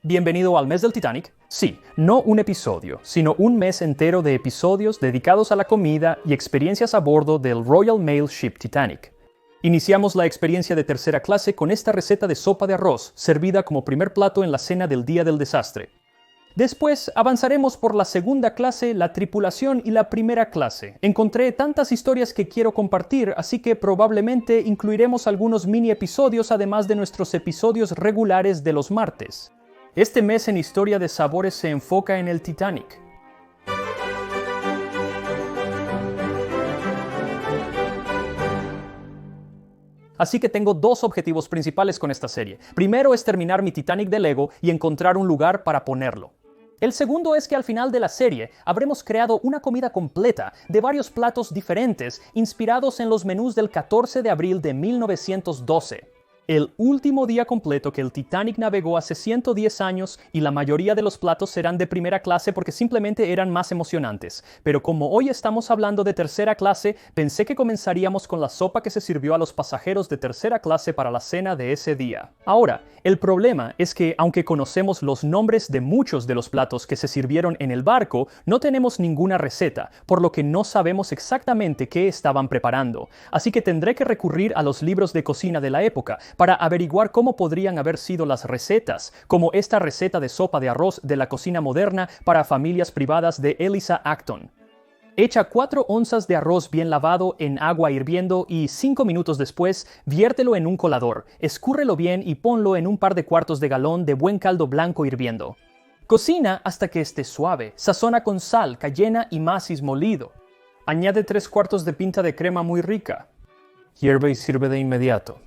Bienvenido al mes del Titanic. Sí, no un episodio, sino un mes entero de episodios dedicados a la comida y experiencias a bordo del Royal Mail Ship Titanic. Iniciamos la experiencia de tercera clase con esta receta de sopa de arroz, servida como primer plato en la cena del día del desastre. Después avanzaremos por la segunda clase, la tripulación y la primera clase. Encontré tantas historias que quiero compartir, así que probablemente incluiremos algunos mini episodios además de nuestros episodios regulares de los martes. Este mes en Historia de Sabores se enfoca en el Titanic. Así que tengo dos objetivos principales con esta serie. Primero es terminar mi Titanic de Lego y encontrar un lugar para ponerlo. El segundo es que al final de la serie habremos creado una comida completa de varios platos diferentes inspirados en los menús del 14 de abril de 1912. El último día completo que el Titanic navegó hace 110 años y la mayoría de los platos serán de primera clase porque simplemente eran más emocionantes. Pero como hoy estamos hablando de tercera clase, pensé que comenzaríamos con la sopa que se sirvió a los pasajeros de tercera clase para la cena de ese día. Ahora, el problema es que aunque conocemos los nombres de muchos de los platos que se sirvieron en el barco, no tenemos ninguna receta, por lo que no sabemos exactamente qué estaban preparando. Así que tendré que recurrir a los libros de cocina de la época para averiguar cómo podrían haber sido las recetas, como esta receta de sopa de arroz de la cocina moderna para familias privadas de Eliza Acton. Echa 4 onzas de arroz bien lavado en agua hirviendo y 5 minutos después, viértelo en un colador, escúrrelo bien y ponlo en un par de cuartos de galón de buen caldo blanco hirviendo. Cocina hasta que esté suave, sazona con sal, cayena y macis molido. Añade 3 cuartos de pinta de crema muy rica. Hierve y sirve de inmediato.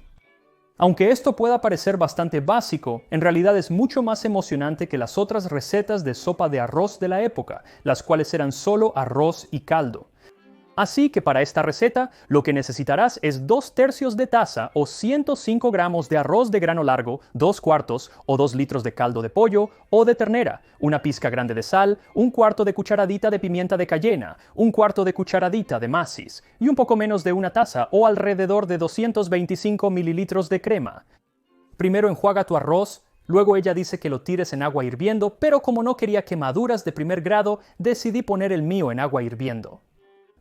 Aunque esto pueda parecer bastante básico, en realidad es mucho más emocionante que las otras recetas de sopa de arroz de la época, las cuales eran solo arroz y caldo. Así que para esta receta, lo que necesitarás es 2/3 de taza o 105 gramos de arroz de grano largo, 2 cuartos o 2 litros de caldo de pollo o de ternera, una pizca grande de sal, 1/4 de cucharadita de pimienta de cayena, 1/4 de cucharadita de macis y un poco menos de una taza o alrededor de 225 mililitros de crema. Primero enjuaga tu arroz. Luego ella dice que lo tires en agua hirviendo, pero como no quería quemaduras de primer grado, decidí poner el mío en agua hirviendo.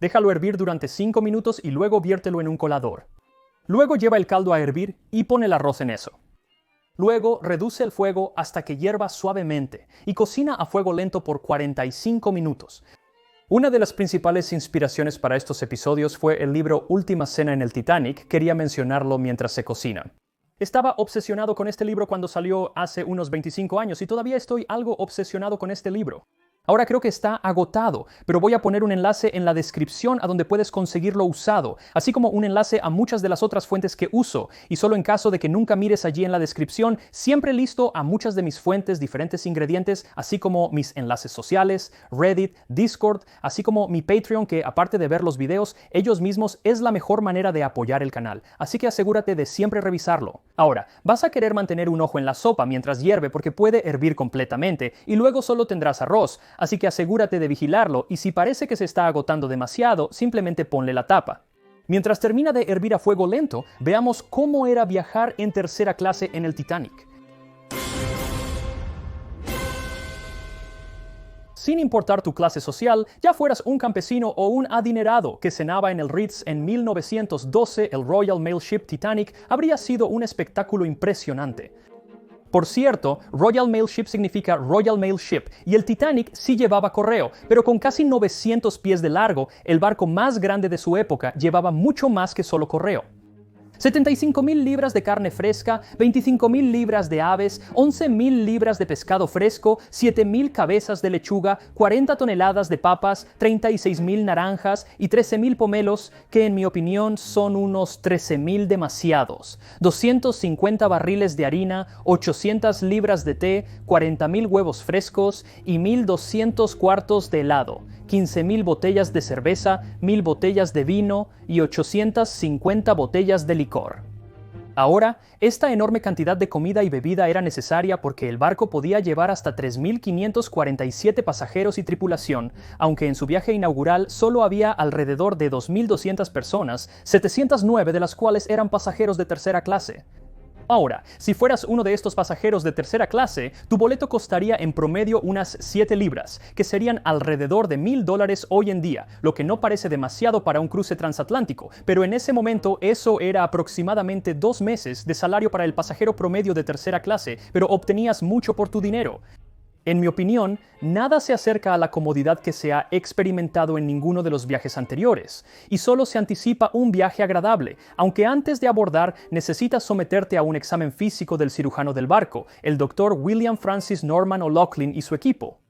Déjalo hervir durante 5 minutos y luego viértelo en un colador. Luego lleva el caldo a hervir y pone el arroz en eso. Luego reduce el fuego hasta que hierva suavemente y cocina a fuego lento por 45 minutos. Una de las principales inspiraciones para estos episodios fue el libro Última Cena en el Titanic. Quería mencionarlo mientras se cocina. Estaba obsesionado con este libro cuando salió hace unos 25 años y todavía estoy algo obsesionado con este libro. Ahora creo que está agotado, pero voy a poner un enlace en la descripción a donde puedes conseguirlo usado, así como un enlace a muchas de las otras fuentes que uso, y solo en caso de que nunca mires allí en la descripción, siempre listo a muchas de mis fuentes, diferentes ingredientes, así como mis enlaces sociales, Reddit, Discord, así como mi Patreon, que aparte de ver los videos, ellos mismos es la mejor manera de apoyar el canal, así que asegúrate de siempre revisarlo. Ahora, vas a querer mantener un ojo en la sopa mientras hierve porque puede hervir completamente, y luego solo tendrás arroz, así que asegúrate de vigilarlo y si parece que se está agotando demasiado, simplemente ponle la tapa. Mientras termina de hervir a fuego lento, veamos cómo era viajar en tercera clase en el Titanic. Sin importar tu clase social, ya fueras un campesino o un adinerado que cenaba en el Ritz en 1912, el Royal Mail Ship Titanic habría sido un espectáculo impresionante. Por cierto, Royal Mail Ship significa Royal Mail Ship, y el Titanic sí llevaba correo, pero con casi 900 pies de largo, el barco más grande de su época llevaba mucho más que solo correo. 75,000 libras de carne fresca, 25,000 libras de aves, 11,000 libras de pescado fresco, 7,000 cabezas de lechuga, 40 toneladas de papas, 36,000 naranjas y 13,000 pomelos, que en mi opinión son unos 13,000 demasiados, 250 barriles de harina, 800 libras de té, 40,000 huevos frescos y 1,200 cuartos de helado, 15,000 botellas de cerveza, 1,000 botellas de vino y 850 botellas de licor. Ahora, esta enorme cantidad de comida y bebida era necesaria porque el barco podía llevar hasta 3,547 pasajeros y tripulación, aunque en su viaje inaugural solo había alrededor de 2,200 personas, 709 de las cuales eran pasajeros de tercera clase. Ahora, si fueras uno de estos pasajeros de tercera clase, tu boleto costaría en promedio unas 7 libras, que serían alrededor de $1,000 hoy en día, lo que no parece demasiado para un cruce transatlántico, pero en ese momento eso era aproximadamente 2 meses de salario para el pasajero promedio de tercera clase, pero obtenías mucho por tu dinero. En mi opinión, nada se acerca a la comodidad que se ha experimentado en ninguno de los viajes anteriores, y solo se anticipa un viaje agradable, aunque antes de abordar necesitas someterte a un examen físico del cirujano del barco, el Dr. William Francis Norman O'Loughlin y su equipo.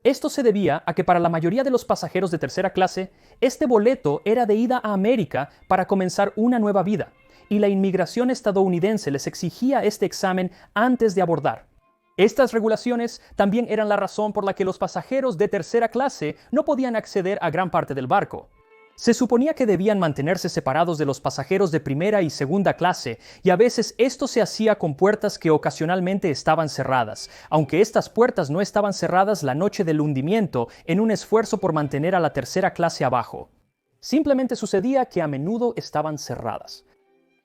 Esto se debía a que para la mayoría de los pasajeros de tercera clase, este boleto era de ida a América para comenzar una nueva vida, y la inmigración estadounidense les exigía este examen antes de abordar. Estas regulaciones también eran la razón por la que los pasajeros de tercera clase no podían acceder a gran parte del barco. Se suponía que debían mantenerse separados de los pasajeros de primera y segunda clase, y a veces esto se hacía con puertas que ocasionalmente estaban cerradas, aunque estas puertas no estaban cerradas la noche del hundimiento en un esfuerzo por mantener a la tercera clase abajo. Simplemente sucedía que a menudo estaban cerradas.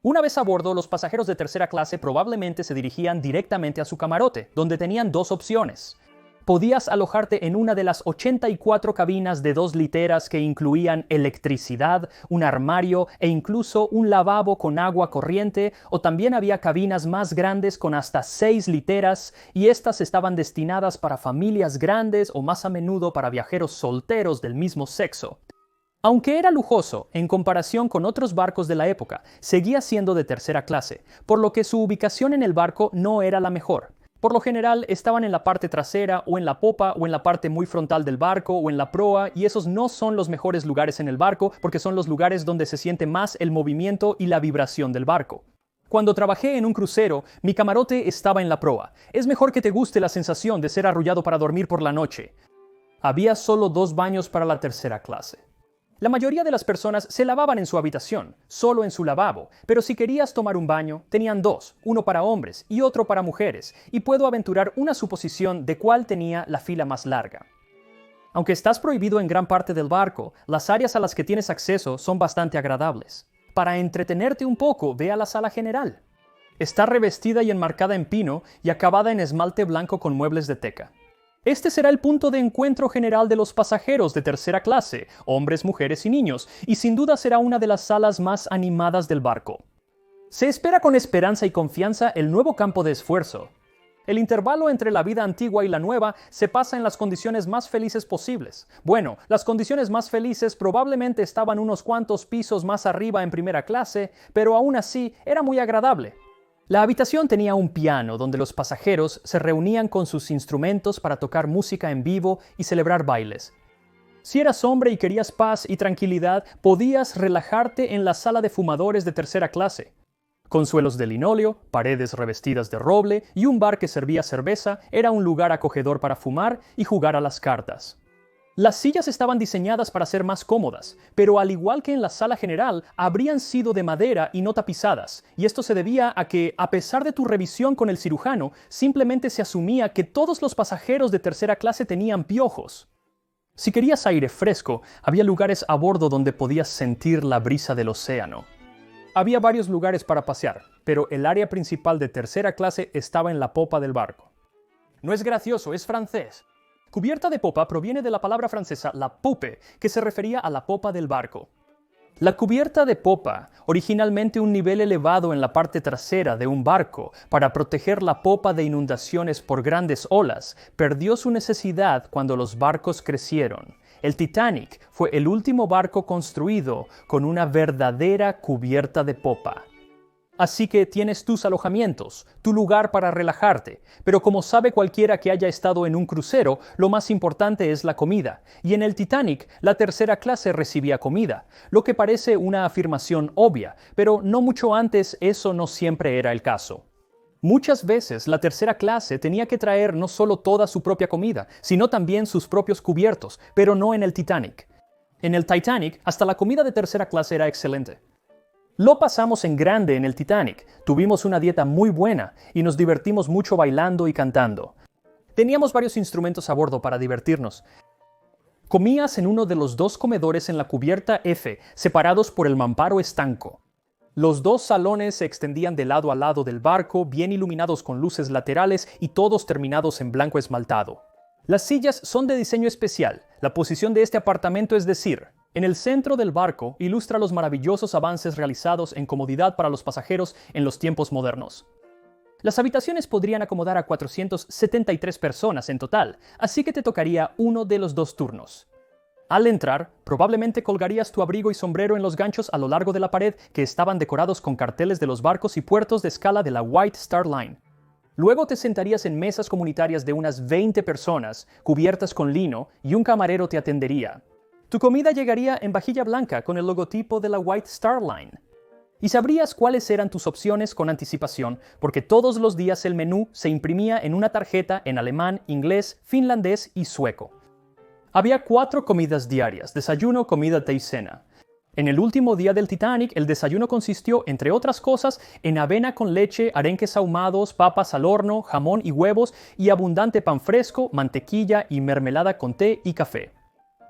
Una vez a bordo, los pasajeros de tercera clase probablemente se dirigían directamente a su camarote, donde tenían 2 opciones. Podías alojarte en una de las 84 cabinas de 2 literas que incluían electricidad, un armario e incluso un lavabo con agua corriente, o también había cabinas más grandes con hasta 6 literas, y estas estaban destinadas para familias grandes o más a menudo para viajeros solteros del mismo sexo. Aunque era lujoso en comparación con otros barcos de la época, seguía siendo de tercera clase, por lo que su ubicación en el barco no era la mejor. Por lo general estaban en la parte trasera o en la popa o en la parte muy frontal del barco o en la proa, y esos no son los mejores lugares en el barco porque son los lugares donde se siente más el movimiento y la vibración del barco. Cuando trabajé en un crucero, mi camarote estaba en la proa. Es mejor que te guste la sensación de ser arrullado para dormir por la noche. Había solo 2 baños para la tercera clase. La mayoría de las personas se lavaban en su habitación, solo en su lavabo, pero si querías tomar un baño, tenían 2, uno para hombres y otro para mujeres, y puedo aventurar una suposición de cuál tenía la fila más larga. Aunque estás prohibido en gran parte del barco, las áreas a las que tienes acceso son bastante agradables. Para entretenerte un poco, ve a la sala general. Está revestida y enmarcada en pino y acabada en esmalte blanco con muebles de teca. Este será el punto de encuentro general de los pasajeros de tercera clase, hombres, mujeres y niños, y sin duda será una de las salas más animadas del barco. Se espera con esperanza y confianza el nuevo campo de esfuerzo. El intervalo entre la vida antigua y la nueva se pasa en las condiciones más felices posibles. Bueno, las condiciones más felices probablemente estaban unos cuantos pisos más arriba en primera clase, pero aún así era muy agradable. La habitación tenía un piano donde los pasajeros se reunían con sus instrumentos para tocar música en vivo y celebrar bailes. Si eras hombre y querías paz y tranquilidad, podías relajarte en la sala de fumadores de tercera clase. Con suelos de linóleo, paredes revestidas de roble y un bar que servía cerveza, era un lugar acogedor para fumar y jugar a las cartas. Las sillas estaban diseñadas para ser más cómodas, pero al igual que en la sala general, habrían sido de madera y no tapizadas, y esto se debía a que, a pesar de tu revisión con el cirujano, simplemente se asumía que todos los pasajeros de tercera clase tenían piojos. Si querías aire fresco, había lugares a bordo donde podías sentir la brisa del océano. Había varios lugares para pasear, pero el área principal de tercera clase estaba en la popa del barco. No es gracioso, es francés. Cubierta de popa proviene de la palabra francesa la poupe, que se refería a la popa del barco. La cubierta de popa, originalmente un nivel elevado en la parte trasera de un barco para proteger la popa de inundaciones por grandes olas, perdió su necesidad cuando los barcos crecieron. El Titanic fue el último barco construido con una verdadera cubierta de popa. Así que tienes tus alojamientos, tu lugar para relajarte, pero como sabe cualquiera que haya estado en un crucero, lo más importante es la comida, y en el Titanic la tercera clase recibía comida, lo que parece una afirmación obvia, pero no mucho antes eso no siempre era el caso. Muchas veces la tercera clase tenía que traer no solo toda su propia comida, sino también sus propios cubiertos, pero no en el Titanic. En el Titanic, hasta la comida de tercera clase era excelente. Lo pasamos en grande en el Titanic, tuvimos una dieta muy buena y nos divertimos mucho bailando y cantando. Teníamos varios instrumentos a bordo para divertirnos. Comías en uno de los 2 comedores en la cubierta F, separados por el mamparo estanco. Los dos salones se extendían de lado a lado del barco, bien iluminados con luces laterales y todos terminados en blanco esmaltado. Las sillas son de diseño especial. La posición de este apartamento, es decir, en el centro del barco, ilustra los maravillosos avances realizados en comodidad para los pasajeros en los tiempos modernos. Las habitaciones podrían acomodar a 473 personas en total, así que te tocaría uno de los dos turnos. Al entrar, probablemente colgarías tu abrigo y sombrero en los ganchos a lo largo de la pared que estaban decorados con carteles de los barcos y puertos de escala de la White Star Line. Luego te sentarías en mesas comunitarias de unas 20 personas, cubiertas con lino, y un camarero te atendería. Tu comida llegaría en vajilla blanca con el logotipo de la White Star Line. Y sabrías cuáles eran tus opciones con anticipación, porque todos los días el menú se imprimía en una tarjeta en alemán, inglés, finlandés y sueco. Había 4 comidas diarias: desayuno, comida, té y cena. En el último día del Titanic, el desayuno consistió, entre otras cosas, en avena con leche, arenques ahumados, papas al horno, jamón y huevos, y abundante pan fresco, mantequilla y mermelada con té y café.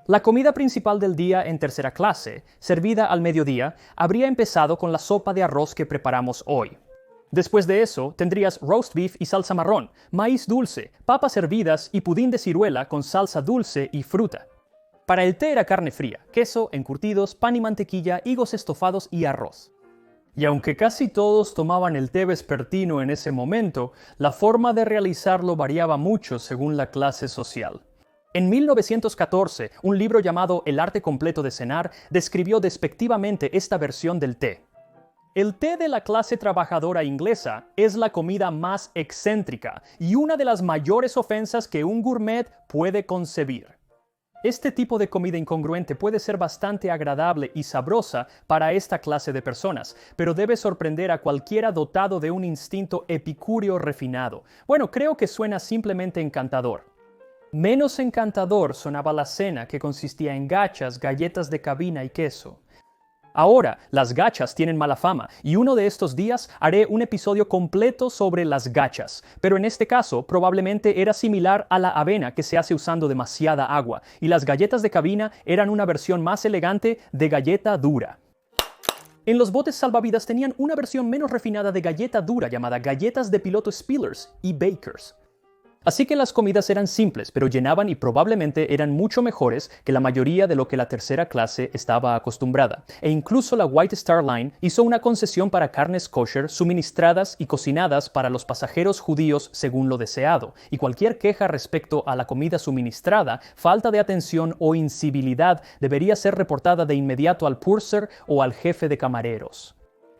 La comida principal del día en tercera clase, servida al mediodía, habría empezado con la sopa de arroz que preparamos hoy. Después de eso, tendrías roast beef y salsa marrón, maíz dulce, papas hervidas y pudín de ciruela con salsa dulce y fruta. Para el té era carne fría, queso, encurtidos, pan y mantequilla, higos estofados y arroz. Y aunque casi todos tomaban el té vespertino en ese momento, la forma de realizarlo variaba mucho según la clase social. En 1914, un libro llamado El arte completo de cenar describió despectivamente esta versión del té. El té de la clase trabajadora inglesa es la comida más excéntrica y una de las mayores ofensas que un gourmet puede concebir. Este tipo de comida incongruente puede ser bastante agradable y sabrosa para esta clase de personas, pero debe sorprender a cualquiera dotado de un instinto epicúreo refinado. Bueno, creo que suena simplemente encantador. Menos encantador sonaba la cena, que consistía en gachas, galletas de cabina y queso. Ahora, las gachas tienen mala fama, y uno de estos días haré un episodio completo sobre las gachas, pero en este caso probablemente era similar a la avena que se hace usando demasiada agua, y las galletas de cabina eran una versión más elegante de galleta dura. En los botes salvavidas tenían una versión menos refinada de galleta dura llamada galletas de piloto Spillers y Bakers. Así que las comidas eran simples, pero llenaban y probablemente eran mucho mejores que la mayoría de lo que la tercera clase estaba acostumbrada. E incluso la White Star Line hizo una concesión para carnes kosher suministradas y cocinadas para los pasajeros judíos según lo deseado. Y cualquier queja respecto a la comida suministrada, falta de atención o incivilidad debería ser reportada de inmediato al purser o al jefe de camareros.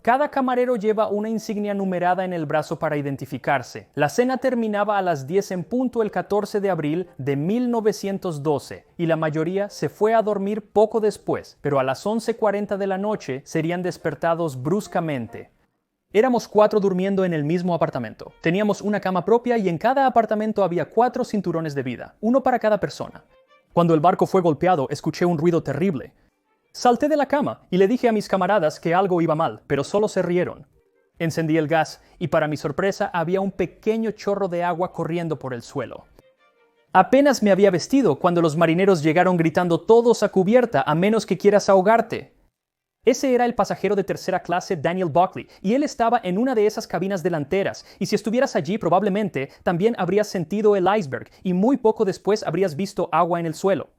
Cada camarero lleva una insignia numerada en el brazo para identificarse. La cena terminaba a las 10 en punto el 14 de abril de 1912 y la mayoría se fue a dormir poco después, pero a las 11:40 de la noche serían despertados bruscamente. Éramos 4 durmiendo en el mismo apartamento. Teníamos una cama propia y en cada apartamento había 4 cinturones de vida, uno para cada persona. Cuando el barco fue golpeado, escuché un ruido terrible. Salté de la cama y le dije a mis camaradas que algo iba mal, pero solo se rieron. Encendí el gas y para mi sorpresa había un pequeño chorro de agua corriendo por el suelo. Apenas me había vestido cuando los marineros llegaron gritando todos a cubierta, a menos que quieras ahogarte. Ese era el pasajero de tercera clase Daniel Buckley, y él estaba en una de esas cabinas delanteras, y si estuvieras allí probablemente también habrías sentido el iceberg, y muy poco después habrías visto agua en el suelo.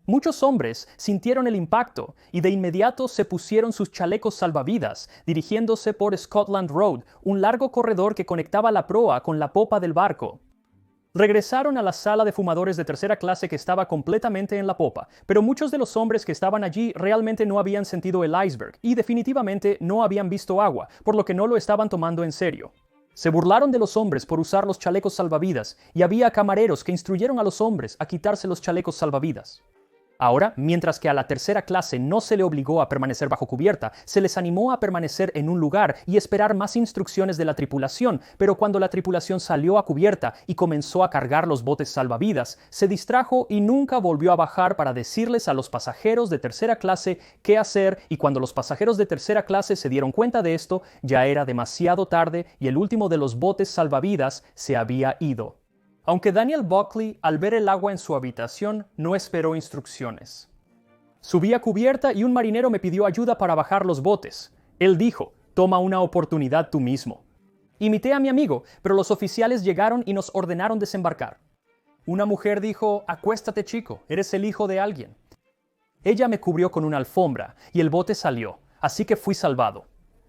Muchos hombres sintieron el impacto y de inmediato se pusieron sus chalecos salvavidas, dirigiéndose por Scotland Road, un largo corredor que conectaba la proa con la popa del barco. Regresaron a la sala de fumadores de tercera clase que estaba completamente en la popa, pero muchos de los hombres que estaban allí realmente no habían sentido el iceberg y definitivamente no habían visto agua, por lo que no lo estaban tomando en serio. Se burlaron de los hombres por usar los chalecos salvavidas y había camareros que instruyeron a los hombres a quitarse los chalecos salvavidas. Ahora, mientras que a la tercera clase no se le obligó a permanecer bajo cubierta, se les animó a permanecer en un lugar y esperar más instrucciones de la tripulación, pero cuando la tripulación salió a cubierta y comenzó a cargar los botes salvavidas, se distrajo y nunca volvió a bajar para decirles a los pasajeros de tercera clase qué hacer, y cuando los pasajeros de tercera clase se dieron cuenta de esto, ya era demasiado tarde y el último de los botes salvavidas se había ido. Aunque Daniel Buckley, al ver el agua en su habitación, no esperó instrucciones. Subí a cubierta y un marinero me pidió ayuda para bajar los botes. Él dijo, toma una oportunidad tú mismo. Imité a mi amigo, pero los oficiales llegaron y nos ordenaron desembarcar. Una mujer dijo, acuéstate chico, eres el hijo de alguien. Ella me cubrió con una alfombra y el bote salió, así que fui salvado.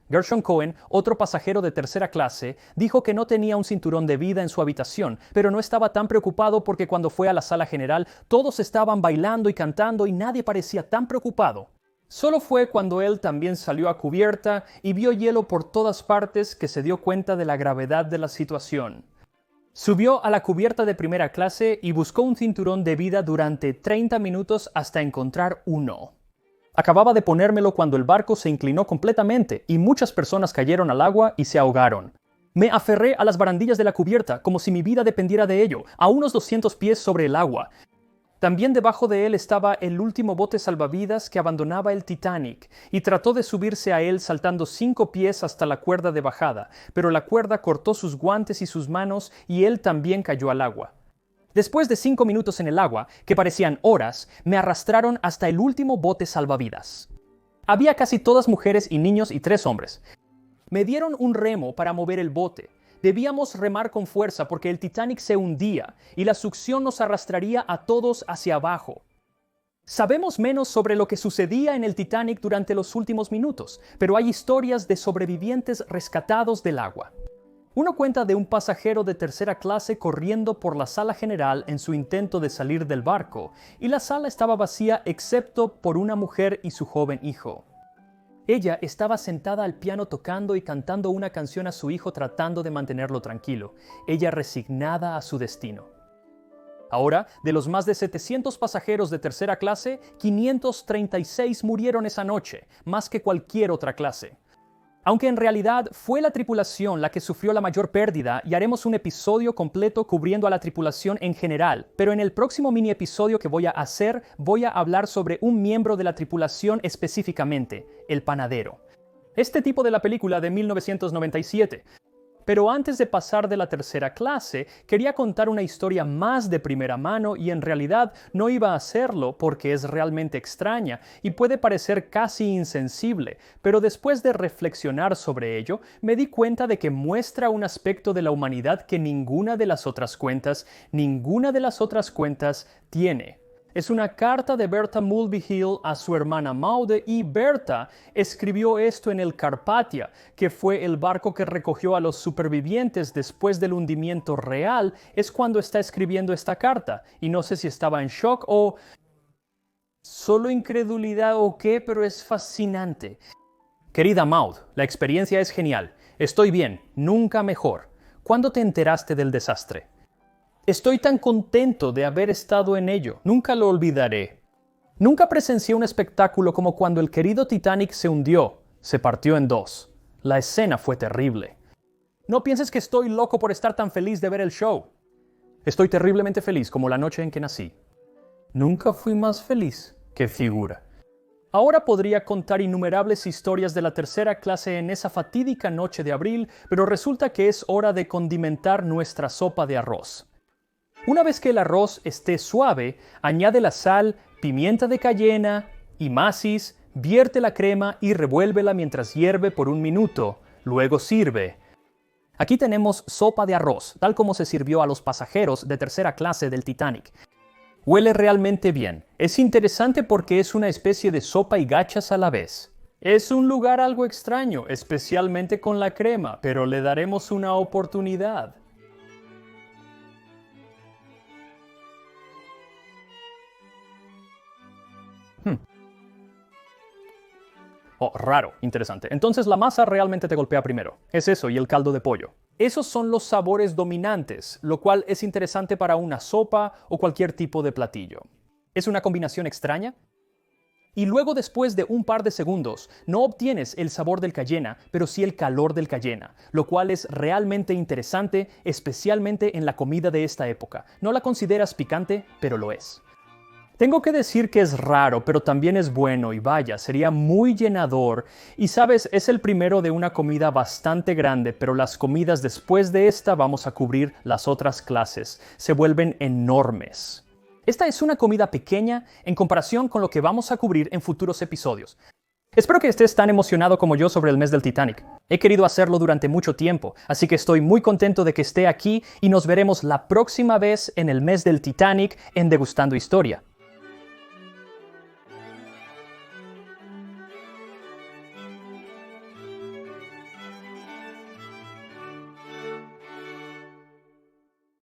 Gershon Cohen, otro pasajero de tercera clase, dijo que no tenía un cinturón de vida en su habitación, pero no estaba tan preocupado porque cuando fue a la sala general todos estaban bailando y cantando y nadie parecía tan preocupado. Solo fue cuando él también salió a cubierta y vio hielo por todas partes que se dio cuenta de la gravedad de la situación. Subió a la cubierta de primera clase y buscó un cinturón de vida durante 30 minutos hasta encontrar uno. Acababa de ponérmelo cuando el barco se inclinó completamente y muchas personas cayeron al agua y se ahogaron. Me aferré a las barandillas de la cubierta como si mi vida dependiera de ello, a unos 200 pies sobre el agua. También debajo de él estaba el último bote salvavidas que abandonaba el Titanic y trató de subirse a él saltando 5 pies hasta la cuerda de bajada, pero la cuerda cortó sus guantes y sus manos y él también cayó al agua. Después de 5 minutos en el agua, que parecían horas, me arrastraron hasta el último bote salvavidas. Había casi todas mujeres y niños y 3 hombres. Me dieron un remo para mover el bote. Debíamos remar con fuerza porque el Titanic se hundía y la succión nos arrastraría a todos hacia abajo. Sabemos menos sobre lo que sucedía en el Titanic durante los últimos minutos, pero hay historias de sobrevivientes rescatados del agua. Uno cuenta de un pasajero de tercera clase corriendo por la sala general en su intento de salir del barco, y la sala estaba vacía excepto por una mujer y su joven hijo. Ella estaba sentada al piano tocando y cantando una canción a su hijo tratando de mantenerlo tranquilo, ella resignada a su destino. Ahora, de los más de 700 pasajeros de tercera clase, 536 murieron esa noche, más que cualquier otra clase. Aunque en realidad fue la tripulación la que sufrió la mayor pérdida y haremos un episodio completo cubriendo a la tripulación en general, pero en el próximo mini episodio que voy a hacer voy a hablar sobre un miembro de la tripulación específicamente, el panadero. Este tipo de la película de 1997. Pero antes de pasar de la tercera clase, quería contar una historia más de primera mano y en realidad no iba a hacerlo porque es realmente extraña y puede parecer casi insensible, pero después de reflexionar sobre ello, me di cuenta de que muestra un aspecto de la humanidad que ninguna de las otras cuentas tiene. Es una carta de Bertha Mulvihill a su hermana Maude y Bertha escribió esto en el Carpathia, que fue el barco que recogió a los supervivientes después del hundimiento real, es cuando está escribiendo esta carta. Y no sé si estaba en shock o solo incredulidad o qué, pero es fascinante. Querida Maud, la experiencia es genial. Estoy bien, nunca mejor. ¿Cuándo te enteraste del desastre? Estoy tan contento de haber estado en ello, nunca lo olvidaré. Nunca presencié un espectáculo como cuando el querido Titanic se hundió, se partió en 2. La escena fue terrible. No pienses que estoy loco por estar tan feliz de ver el show. Estoy terriblemente feliz como la noche en que nací. Nunca fui más feliz. ¡Qué figura! Ahora podría contar innumerables historias de la tercera clase en esa fatídica noche de abril, pero resulta que es hora de condimentar nuestra sopa de arroz. Una vez que el arroz esté suave, añade la sal, pimienta de cayena y macis, vierte la crema y revuélvela mientras hierve por 1 minuto. Luego sirve. Aquí tenemos sopa de arroz, tal como se sirvió a los pasajeros de tercera clase del Titanic. Huele realmente bien. Es interesante porque es una especie de sopa y gachas a la vez. Es un lugar algo extraño, especialmente con la crema, pero le daremos una oportunidad. Oh, raro, interesante. Entonces la masa realmente te golpea primero. Es eso y el caldo de pollo. Esos son los sabores dominantes, lo cual es interesante para una sopa o cualquier tipo de platillo. ¿Es una combinación extraña? Y luego después de un par de segundos, no obtienes el sabor del cayena, pero sí el calor del cayena, lo cual es realmente interesante, especialmente en la comida de esta época. No la consideras picante, pero lo es. Tengo que decir que es raro, pero también es bueno y vaya, sería muy llenador. Y sabes, es el primero de una comida bastante grande, pero las comidas después de esta vamos a cubrir las otras clases. Se vuelven enormes. Esta es una comida pequeña en comparación con lo que vamos a cubrir en futuros episodios. Espero que estés tan emocionado como yo sobre el mes del Titanic. He querido hacerlo durante mucho tiempo, así que estoy muy contento de que esté aquí y nos veremos la próxima vez en el mes del Titanic en Degustando Historia.